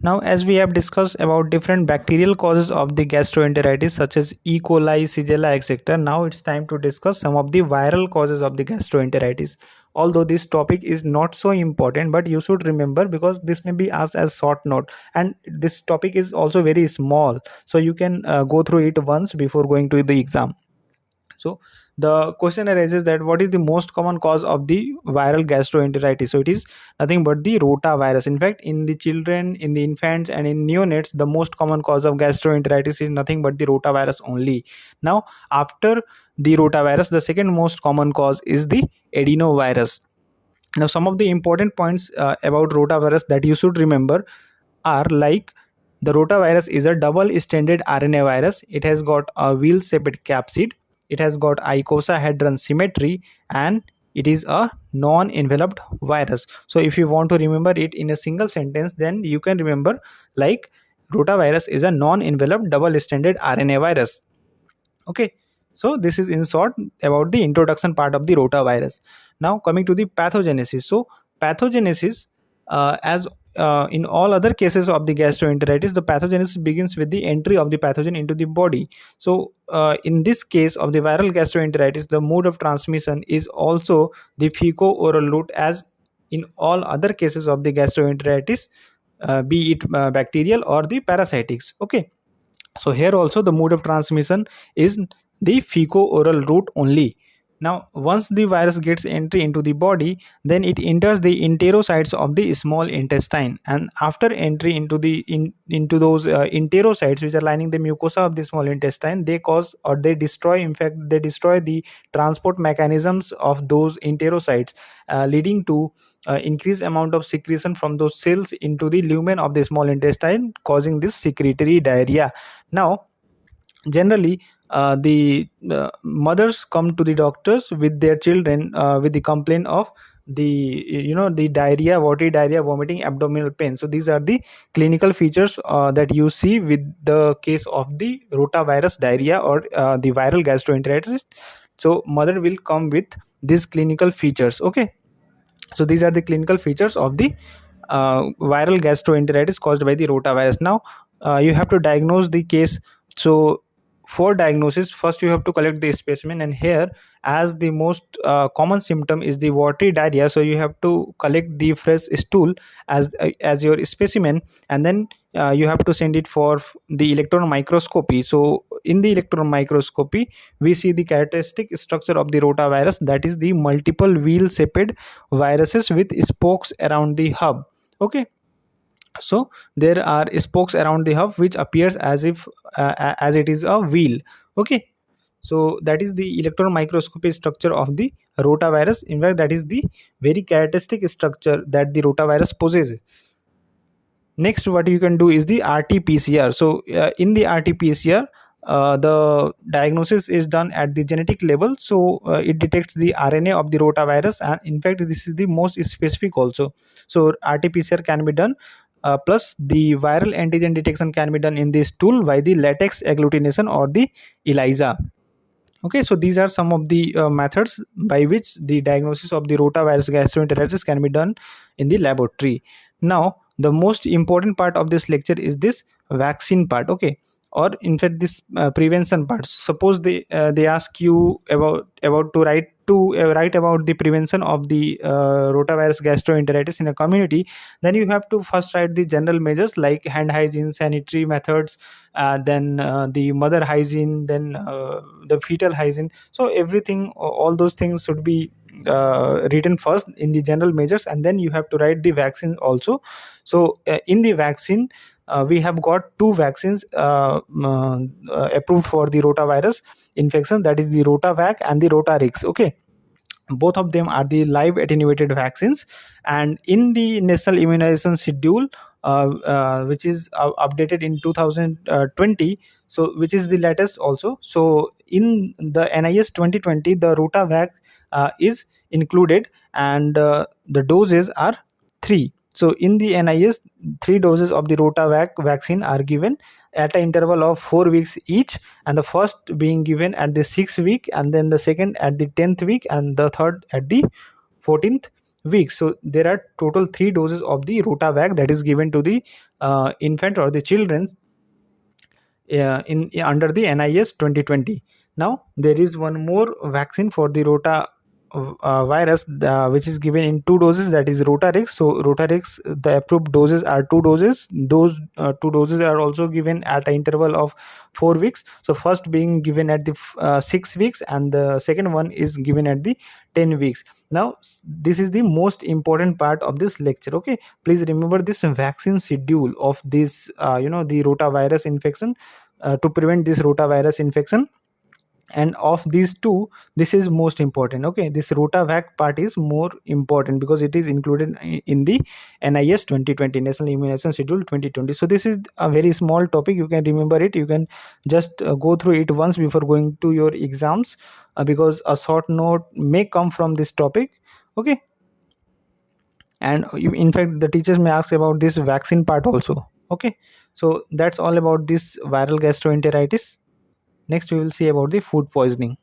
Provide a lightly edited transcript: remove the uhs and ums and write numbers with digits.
Now, as we have discussed about different bacterial causes of the gastroenteritis such as E. coli, Shigella, etc., now it's time to discuss some of the viral causes of the gastroenteritis. Although this topic is not so important, but you should remember because this may be asked as short note, and this topic is also very small, so you can go through it once before going to the exam. So the question arises that what is the most common cause of the viral gastroenteritis? So it is nothing but the rotavirus. In fact, in the children, in the infants, and in neonates, the most common cause of gastroenteritis is nothing but the rotavirus only. Now, after the rotavirus, the second most common cause is the adenovirus. Now, some of the important points about rotavirus that you should remember are like the rotavirus is a double-stranded RNA virus. It has got a wheel-shaped capsid. It has got icosahedron symmetry, and it is a non-enveloped virus. So if you want to remember it in a single sentence, then you can remember like rotavirus is a non-enveloped double-stranded RNA virus. Okay, so this is in short about the introduction part of the rotavirus. Now coming to the pathogenesis. So pathogenesis, as in all other cases of the gastroenteritis, the pathogenesis begins with the entry of the pathogen into the body. So in this case of the viral gastroenteritis, the mode of transmission is also the fecal-oral route, as in all other cases of the gastroenteritis, be it bacterial or the parasitics. Okay, so here also the mode of transmission is the fecal-oral route only. Now once the virus gets entry into the body, then it enters the enterocytes of the small intestine, and after entry into into those enterocytes which are lining the mucosa of the small intestine, they cause or they destroy, in fact they destroy the transport mechanisms of those enterocytes, leading to increased amount of secretion from those cells into the lumen of the small intestine, causing this secretory diarrhea. Now generally the mothers come to the doctors with their children with the complaint of the the diarrhea, watery diarrhea, vomiting, abdominal pain. So these are the clinical features that you see with the case of the rotavirus diarrhea or the viral gastroenteritis. So mother will come with these clinical features. Okay, so these are the clinical features of the viral gastroenteritis caused by the rotavirus. Now you have to diagnose the case. So for diagnosis, first you have to collect the specimen, and here, as the most common symptom is the watery diarrhea, so you have to collect the fresh stool as your specimen, and then you have to send it for the electron microscopy. So in the electron microscopy, we see the characteristic structure of the rotavirus, that is the multiple wheel shaped viruses with spokes around the hub. Okay, so there are spokes around the hub which appears as if as it is a wheel. Okay, so that is the electron microscopy structure of the rotavirus. In fact, that is the very characteristic structure that the rotavirus possesses. Next, what you can do is the RT-PCR. So in the RT-PCR, the diagnosis is done at the genetic level. So it detects the RNA of the rotavirus, and in fact this is the most specific also. So RT-PCR can be done, plus the viral antigen detection can be done in this tool by the latex agglutination or the ELISA. Okay, so these are some of the methods by which the diagnosis of the rotavirus gastroenteritis can be done in the laboratory. Now the most important part of this lecture is this vaccine part. Okay, or in fact this prevention part. Suppose they ask you about to write about the prevention of the rotavirus gastroenteritis in a community, then you have to first write the general measures like hand hygiene, sanitary methods, then the mother hygiene, then the fetal hygiene. So everything, all those things should be written first in the general measures, and then you have to write the vaccine also. So in the vaccine, we have got two vaccines approved for the rotavirus infection, that is the Rotavac and the Rotarix. Okay, both of them are the live attenuated vaccines, and in the national immunization schedule, which is updated in 2020, so which is the latest also. So in the NIS 2020, the Rotavac is included, and the doses are 3. So in the NIS, 3 doses of the Rotavac vaccine are given at an interval of 4 weeks each, and the first being given at the 6th week, and then the second at the 10th week, and the third at the 14th weeks. So there are total 3 doses of the Rotavac that is given to the infant or the children in under the NIS 2020. Now there is one more vaccine for the Rota virus, which is given in 2 doses, that is Rotarix. So Rotarix, the approved doses are 2 doses. Those 2 doses are also given at an interval of 4 weeks. So first being given at the 6 weeks, and the second one is given at the 10 weeks. Now this is the most important part of this lecture. Okay, please remember this vaccine schedule of this the rotavirus infection, to prevent this rotavirus infection. And of these two, this is most important. Okay, this Rotavac part is more important because it is included in the NIS 2020, National Immunization Schedule 2020. So this is a very small topic, you can remember it. You can just go through it once before going to your exams, because a short note may come from this topic. Okay, and in fact the teachers may ask about this vaccine part also. Okay, so that's all about this viral gastroenteritis. Next we will see about the food poisoning.